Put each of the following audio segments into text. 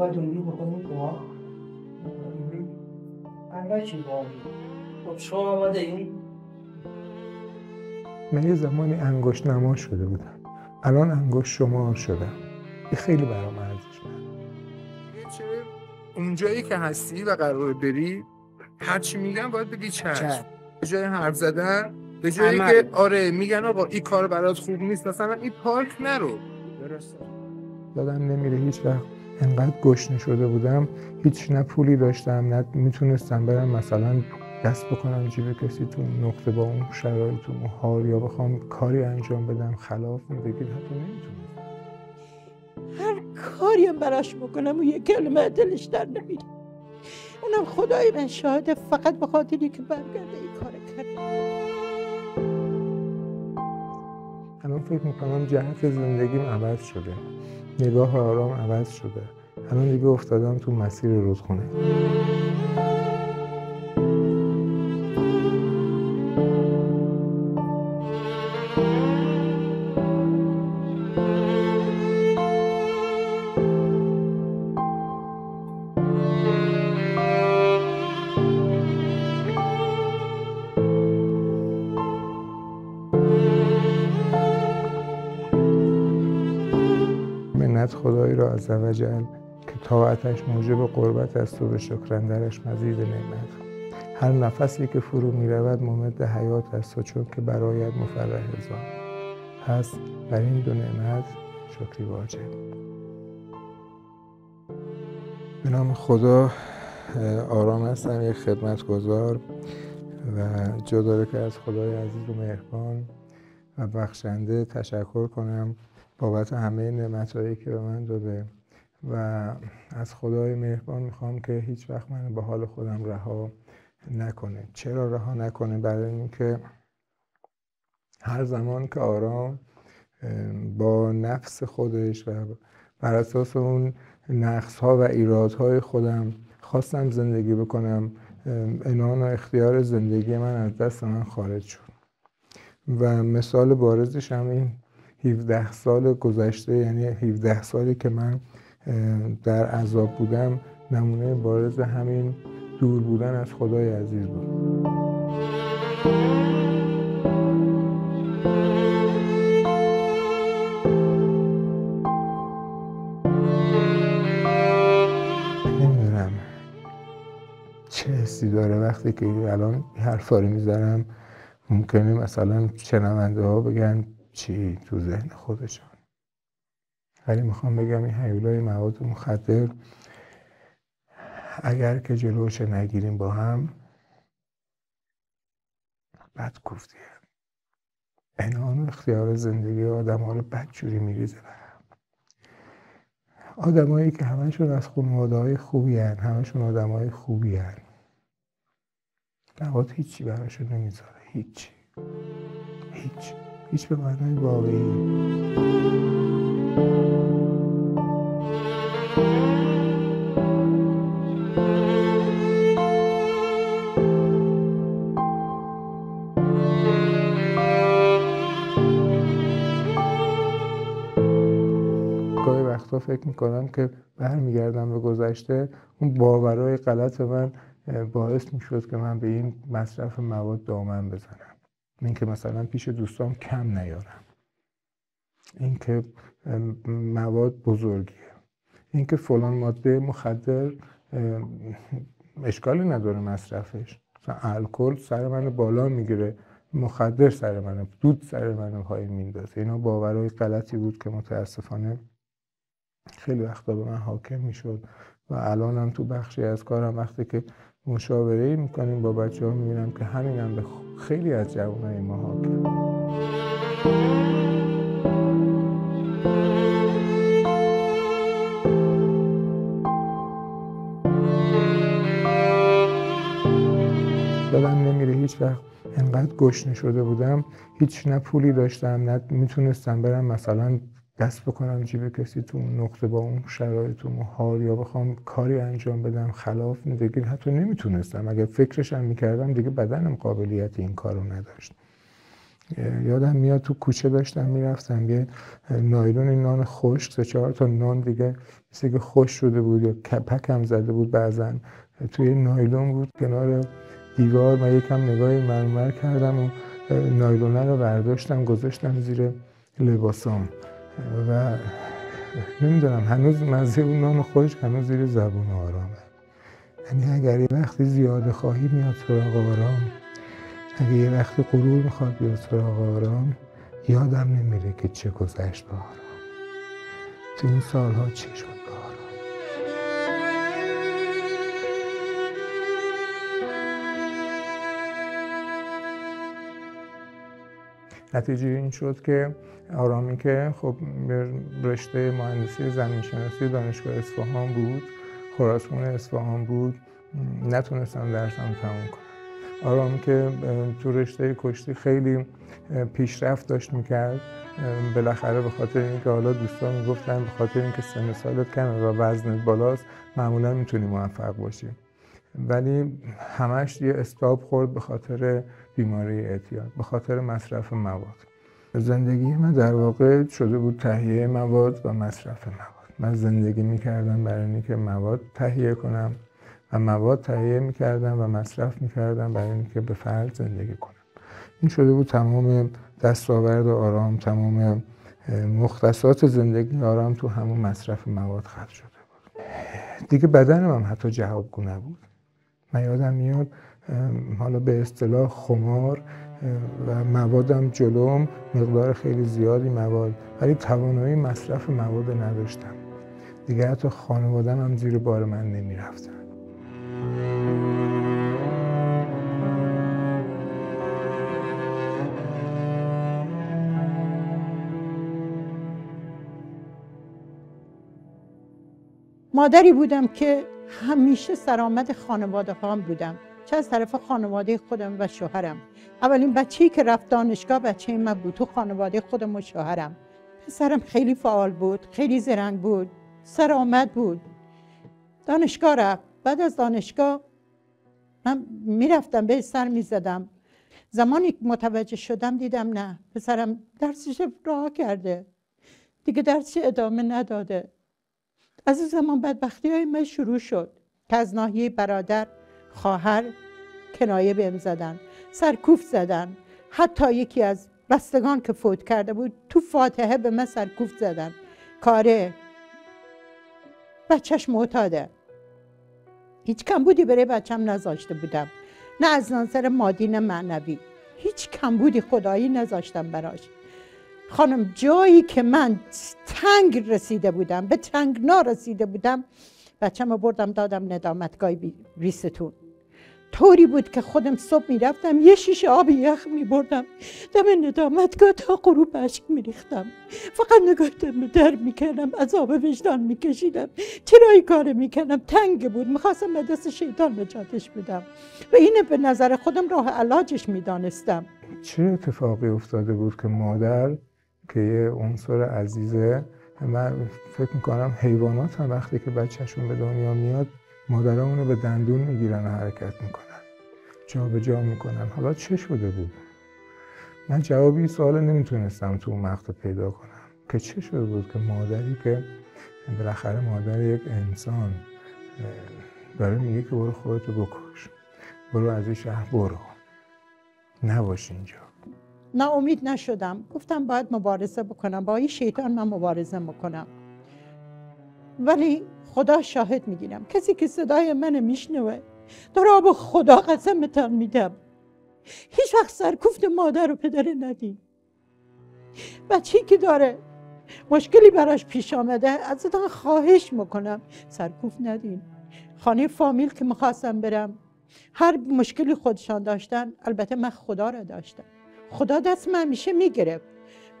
باید اونجوری بکنیم که ما انگاه چی باری خب شما آمده این من یه زمانی انگشت نما شده بودم، الان انگشت شمار شدم. این خیلی برام ارزشمنده. اونجایی که هستی و قراره بری هرچی میگن باید بگی چشم. به جای حرف زدن، به جایی که آره میگن آقا این کار برات خوب نیست، مثلا این پارک نرو. درسته. یادم نمیره هیچ وقت انقدر گشنه شده بودم، هیچ نه پولی داشتم نه میتونستم برم مثلا دست بکنم جیب کسی تو نقطه با اون شرایط تو اون حال، یا بخوام کاری انجام بدم خلاف بگید حتی نمیتونم. هر کاری هم براش بکنم و یک کلمه دلش در نمیره. اونم خدای من شاهده، فقط به خاطری که برگرده این کار کرده. الان فکر میکنم جهت زندگیم عوض شده، نگاه آرام عوض شده. الان دیگه افتادم تو مسیر رودخونه. منت خدایی را عزوجل که طاعتش موجب قربت است و به شکر اندرش مزید نعمت. هر نفسی که فرو می رود ممد حیات است و چون که برآید مفرح هزار. پس بر این دو نعمت شکری واجب. به نام خدا. آرام هستم، یک خدمتگزار و جا داره که از خدای عزیز و مهربان و بخشنده تشکر کنم بابت همه نعمت‌هایی که به من داده و از خدای مهربان میخوام که هیچ وقت من به حال خودم رها نکنه. چرا رها نکنه؟ برای اینکه هر زمان که آرام با نفس خودش و بر اساس اون نقص‌ها و ایرادهای خودم خواستم زندگی بکنم، عنان و اختیار زندگی من از دست من خارج شد و مثال بارزش هم این 17 سال گذشته، یعنی 17 سالی که من در عذاب بودم، نمونه بارز همین دور بودن از خدای عزیز بود. نمیدونم چه حسی داره وقتی که الان حرفا رو میزنم. ممکنه مثلا شنونده ها بگن چی تو ذهن خودشان، ولی میخوام بگم این هیولای مواد مخدر اگر که جلوش نگیریم با هم، بد گفتیه، عنان و اختیار زندگی آدم ها رو بدجوری میریزه به هم. آدم هایی که همشون از خانواده های خوبی هن، همشون آدم های خوبی هن، مواد هیچی براشون نمیذاره، هیچ به معنای واقعی. گاهی وقتا فکر میکنم که برمیگردم به گذشته، اون باورهای غلط من باعث میشد که من به این مصرف مواد دامن بزنم. این که مثلا پیش دوستام کم نیارم، این که مواد بزرگیه، این که فلان ماده مخدر اشکالی نداره مصرفش، مثلا الکل سر من بالا میگیره، مخدر سر من، دود سر من پایین میندازه. اینا باورهای غلطی بود که متاسفانه خیلی وقتا به من حاکم میشد و الان هم تو بخشی از کارم وقتی که مشاوره میکنیم با بچه ها میبینم که همین هم به خیلی از جوانای ما حاکم. یادم نمیره هیچ وقت انقدر گشنه شده بودم، هیچ نه پولی داشتم نه میتونستم برم مثلا دست بکنم جیب کسی تو اون نقطه با اون شرایط تو اون حال، یا بخوام کاری انجام بدم خلاف دیگه حتی نمیتونستم. اگر فکرش هم میکردم دیگه بدنم قابلیت این کارو نداشت. یادم میاد تو کوچه داشتم میرفتم، یه نایلون نان خشک 3-4 تا نان دیگه مثل که خشک شده بود یا کپک هم زده بود، بعضا توی نایلون بود کنار دیوار. من یکم نگاهی مرمر کردم و نایلونه رو برداشتم گذاشتم زیر لباسام و نمیدونم هنوز مزه اون نان خشک هنوز زیر زبون آرامه. یعنی اگر یه وقتی زیاده خواهی میاد سراغ آرام، اگه یه وقتی غرور میخواد بیاد سراغ آرام، یادم نمیره که چه گذشت با آرام، تو این سالها چه شد با آرام. نتیجه این شد که آرامی که خب رشته مهندسی زمینشناسی دانشگاه اصفهان بود، خراسان اصفهان بود، نتونستم درسم تموم کنم. آرامی که تو رشته کشتی خیلی پیشرفت داشت میکرد، بالاخره به خاطر اینکه حالا دوستان میگفتن به خاطر اینکه سن سالت کمه و وزنت بالاست معمولا میتونی موفق باشی، ولی همش یه استاپ خورد به خاطر بیماری اعتیاد، به خاطر مصرف مواد. زندگی من در واقع شده بود تهیه مواد و مصرف مواد. من زندگی میکردم برای اینکه مواد تهیه کنم و مواد تهیه میکردم و مصرف میکردم برای اینکه به فرد زندگی کنم. این شده بود تمام دستاورد آرام، تمام مختصات زندگی آرام تو همون مصرف مواد ختم شده بود. دیگه بدنم هم حتی جوابگو نبود. من یادم میاد حالا به اصطلاح خمار و موادم جلوم، مقدار خیلی زیادی مواد، ولی توانایی مصرف مواد نداشتم. دیگه حتی خانوادم هم زیر بار من نمیرفتن. مادری بودم که همیشه سرآمد خانواده هام بودم، چه از طرف خانواده خودم و شوهرم. اولین بچه‌ای که رفت دانشگاه بچه من بود، تو خانواده خودم و شوهرم. پسرم خیلی فعال بود، خیلی زرنگ بود، سرآمد بود. دانشگاه رفت. بعد از دانشگاه من میرفتم به سر میزدم. زمانی که متوجه شدم دیدم نه، پسرم درسش رها کرده، دیگه درسش ادامه نداده. از اون زمان بدبختی‌های من شروع شد که از ناحیه برادر، خواهر کنایه بهم زدن، سرکوف زدن. حتی یکی از بستگان که فوت کرده بود تو فاتحه به من سرکوف زدن. کاره بچهش معتاده. هیچ کمبودی برای بچم نذاشته بودم، نه از نظر مادی نه معنوی. هیچ کمبودی خدایی نذاشتم براش. خانم جایی که من تنگ رسیده بودم، به تنگنا رسیده بودم، بچه‌مو بردم دادم ندامتگاه ریستون. طوری بود که خودم صبح میرفتم یه شیشه آب یخ میبردم دم ندامتگاه تا غروب اشک میریختم. فقط نگاه در میکردم، عذاب وجدان میکشیدم. چرا این کار میکردم؟ تنگ بود، میخواستم به دست شیطان نجاتش بدم و اینه به نظر خودم راه علاجش میدانستم. چه اتفاقی افتاده بود که مادر که یه عنصر عزیزه، من فکر میکنم حیوانات هم وقتی که بچهشون به دنیا میاد مادرها اونو به دندون میگیرن و حرکت میکنن، جا به جا میکنن. حالا چه شده بود؟ من جوابی سوال نمیتونستم تو اون مقطع پیدا کنم که چه شده بود که مادری که بالاخره مادر یک انسان داره میگه که برو خودتو بکش، برو از این شهر برو، نباش اینجا. ناامید نشدم، گفتم باید مبارزه بکنم، با این شیطان من مبارزه میکنم. ولی خدا شاهد میگیرم، کسی که صدای من میشنوه داره با خدا قسمتان میدم هیچ وقت سرکوفت مادر و پدر ندین. بچه‌ای که داره مشکلی براش پیش آمده ازتون خواهش میکنم سرکوف ندین. خانه فامیل که میخواستم برم، هر مشکلی خودشان داشتن، البته من خدا را داشتم، خدا دست من همیشه میگرفت،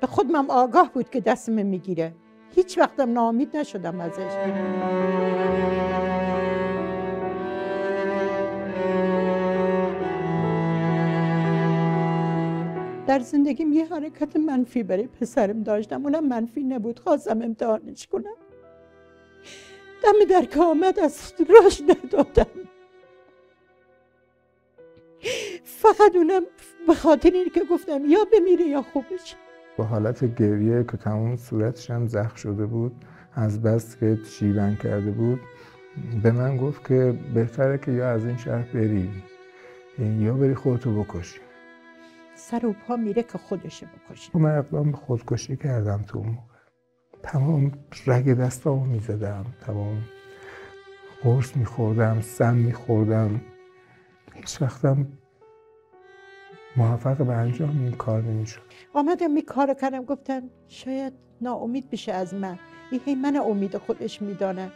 به خودم آگاه بود که دست من میگیره. هیچ وقتم ناامید نشدم ازش. در زندگیم یه حرکت منفی برای پسرم داشتم، اونم منفی نبود، خواستم امتحانش کنم. دم در که آمد از راش ندادم. فقط اونم به خاطر اینه که گفتم یا بمیره یا خوب بشه. با حالت گریه که تمام صورتش هم زخم شده بود از بس که شیون کرده بود، به من گفت که بهتره که یا از این شهر بری یا بری خودتو بکشی. سر و پا میره که خودشو بکشه. من اقدام به خودکشی کردم تو اون موقع. تمام رگ دستامو میزدم، تمام قرص میخوردم، سم میخوردم، هیچ وقتم موفق به انجام این کار نمیشد. آمدم این کارو کردم، گفتم شاید ناامید بشه از من، این هی من امید خودش میدانه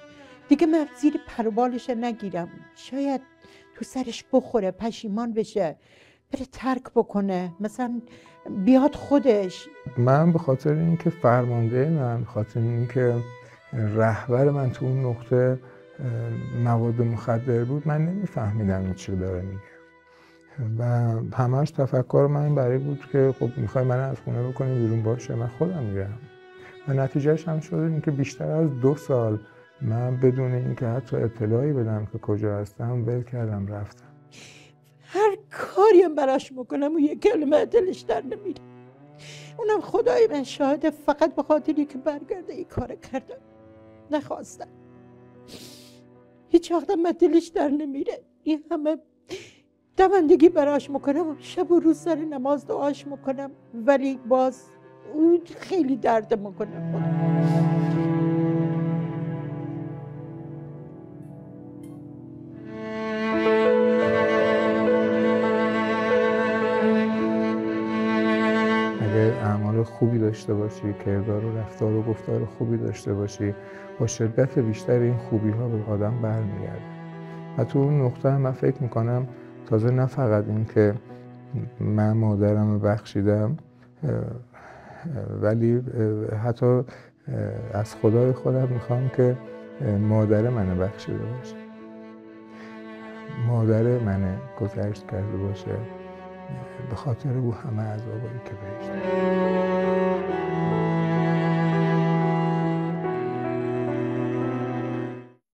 دیگه، من زیر پروبالش نگیرم، شاید تو سرش بخوره، پشیمان بشه، بره ترک بکنه، مثلا بیاد خودش. من به خاطر اینکه فرمانده من، به خاطر اینکه رهبر من تو اون نقطه مواد مخدر بود، من نمیفهمیدم این چی داره میگه و همش تفکر من برای بود که خب میخوای من از خونه بکنی بیرون، باشه من خودم میرم. و نتیجهش هم شده این که بیشتر از 2 سال من بدون اینکه حتی اطلاعی بدم که کجا هستم ول کردم رفتم. هر کاری هم براش میکنم اون یک کلمه دلش در نمیره. اونم خدای من شاهده، فقط به خاطری که برگرده این کار کردم، نخواستم. هیچ وقت من دلش در نمیره. این همه دوندگی براش میکنم، شب و روز سر نماز دعاش میکنم، ولی باز اون خیلی درد میکنه خودم. اعمال خوبی داشته باشی، کردار و رفتار و گفتار خوبی داشته باشی، با شدت بیشتر این خوبی ها به آدم برمیگرده. و تو اون نقطه هم من فکر میکنم تازه نه فقط این که من مادرم رو بخشیدم، ولی حتی از خدای خودم میخوام که مادر منو بخشیده باشه، مادر منو گذشت کرده باشه به خاطر او همه عذابایی که بهش داد.